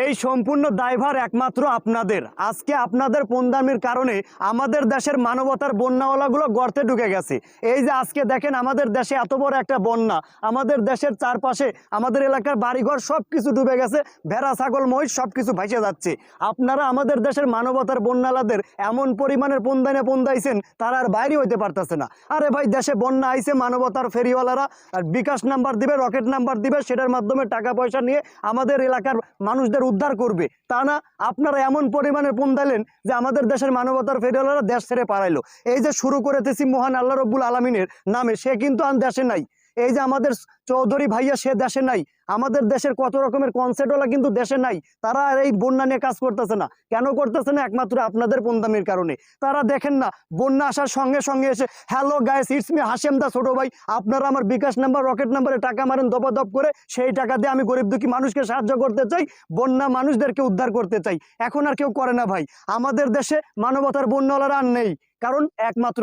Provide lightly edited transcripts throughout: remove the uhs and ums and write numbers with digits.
এই সম্পূর্ণ দায়ভার একমাত্র আপনাদের। আজকে আপনাদের পন্দামির কারণে আমাদের দেশের মানবতার বন্যাওয়ালাগুলো গর্তে ঢুকে গেছে। এই যে আজকে দেখেন আমাদের দেশে এত বড় একটা বন্যা, আমাদের দেশের চারপাশে আমাদের এলাকার বাড়িঘর সব কিছু ডুবে গেছে, ভেড়া ছাগল মহিষ সব কিছু ভাসে যাচ্ছে। আপনারা আমাদের দেশের মানবতার বন্যালাদের এমন পরিমাণের পন্দাইছেন তারা আর বাইরে হইতে পারতেছে না। আরে ভাই, দেশে বন্যা আইছে, মানবতার ফেরিওয়ালারা আর বিকাশ নাম্বার দিবে, রকেট নাম্বার দিবে, সেটার মাধ্যমে টাকা পয়সা নিয়ে আমাদের এলাকার মানুষদের উদ্ধার করবে। তা না, আপনারা এমন পরিমাণে পন্দাইলেন যে আমাদের দেশের মানবতার ফেরিওয়ালারা দেশ ছেড়ে পালাইলো। এই যে শুরু করেতেছি মহান আল্লাহ রব্বুল আলমিনের নামে, সে কিন্তু আর দেশে নাই। এই যে আমাদের চৌধুরী ভাইয়া, সে দেশে নাই। আমাদের দেশের কত রকমের কনসেপ্টওয়ালা কিন্তু দেশে নাই। তারা এই বন্যা নিয়ে কাজ করতেছে না। কেন করতেছে না? একমাত্র আপনাদের পন্দামির কারণে। তারা দেখেন না, বন্যা আসার সঙ্গে সঙ্গে এসে hello guys, it's me Hashem da ছোট ভাই, আপনারা আমার বিকাশ নাম্বার রকেট নাম্বারে টাকা মারেন দপাদপ করে, সেই টাকা দিয়ে আমি গরিব দুঃখী মানুষকে সাহায্য করতে চাই, বন্যা মানুষদেরকে উদ্ধার করতে চাই। এখন আর কেউ করে না ভাই। আমাদের দেশে মানবতার বন্যাওয়ালারা আর নেই, কারণ একমাত্র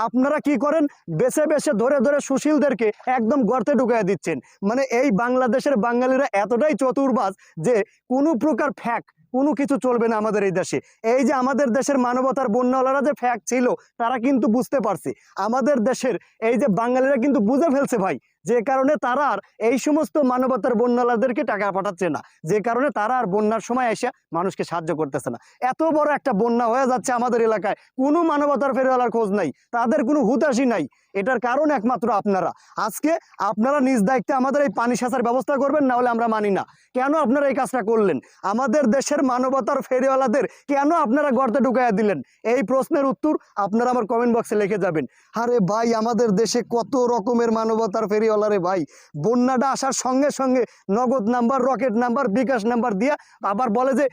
আপনারা কি করেন? বেছে বেছে ধরে ধরে সুশীলদেরকে একদম গর্তে ঢুকাই দিচ্ছেন। মানে এই বাংলাদেশের বাঙালিরা এতটাই চতুরবাজ যে কোনো প্রকার ফ্যাক্ট কোনো কিছু চলবে না আমাদের এই দেশে। এই যে আমাদের দেশের মানবতার বন্যাওয়ালারা যে ফ্যাক্ট ছিল, তারা কিন্তু বুঝতে পারছে। আমাদের দেশের এই যে বাঙালিরা কিন্তু বুঝে ফেলছে ভাই, যে কারণে তারা আর এই সমস্ত মানবতার বন্যাওয়ালাদেরকে টাকা পাঠাচ্ছে না, যে কারণে তারা আর বন্যার সময় এসে মানুষকে সাহায্য করতেছে না। এত বড় একটা বন্যা হয়ে যাচ্ছে আমাদের এলাকায়, কোনো মানবতার ফেরিওয়ালার খোঁজ নাই, তাদের কোনো হুতাশি নাই। এটার কারণ একমাত্র আপনারা। আজকে আপনারা নিজ দায়িত্বে আমাদের এই পানি সেচার ব্যবস্থা করবেন, না হলে আমরা মানি না। কেন আপনারা এই কাজটা করলেন? আমাদের দেশের মানবতার ফেরিওয়ালাদের কেন আপনারা গর্তে ঢুকাইয়া দিলেন? এই প্রশ্নের উত্তর আপনারা আমার কমেন্ট বক্সে লিখে যাবেন। আরে ভাই, আমাদের দেশে কত রকমের মানবতার ফেরিওয়ালা রে ভাই। বন্যাটা আসার সঙ্গে সঙ্গে নগদ নাম্বার, রকেট নাম্বার, বিকাশ নাম্বার দিয়া আবার বলে যে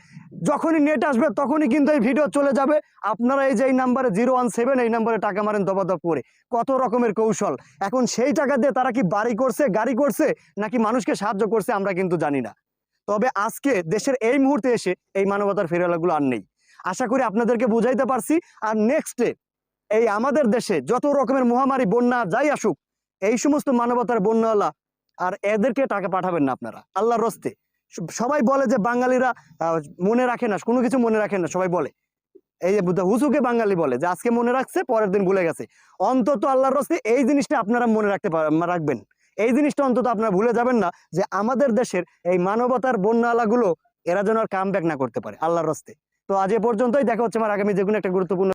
যখনই নেট আসবে তখনই কিন্তু এই ভিডিও চলে যাবে, আপনারা এই যে এই নাম্বারে 017 এই নাম্বারে টাকা মারেন দপাদপ করে। কত রকমের কৌশল। এখন সেই টাকা দিয়ে তারা কি বাড়ি করছে, গাড়ি করছে, নাকি মানুষকে সাহায্য করছে আমরা কিন্তু জানি না। তবে আজকে দেশের এই মুহূর্তে এসে এই মানবতার ফেরিওয়ালাগুলো আর নেই। আশা করি আপনাদেরকে বুঝাইতে পারছি। আর নেক্সটে এই আমাদের দেশে যত রকমের মহামারী বন্যা যাই আসুক, এই সমস্ত মানবতার বন্যাওয়ালা আর এদেরকে টাকা পাঠাবেন না আপনারা, আল্লাহর রস্তে। সবাই বলে যে বাঙালিরা মনে রাখে না, কোনো কিছু মনে রাখেন না, সবাই বলে। এই যে হুজুকে বাঙালি বলে যে আজকে মনে রাখছে, পরের দিন ভুলে গেছে। অন্তত আল্লাহর রস্তে এই জিনিসটা আপনারা মনে রাখবেন। এই জিনিসটা অন্তত আপনারা ভুলে যাবেন না যে আমাদের দেশের এই মানবতার বন্যাওয়ালাগুলো এরা যেন আর কাম ব্যাক না করতে পারে, আল্লাহর রস্তে। তো আজ এ পর্যন্তই। দেখা হচ্ছে আমার আগামী যে কোনো একটা গুরুত্বপূর্ণ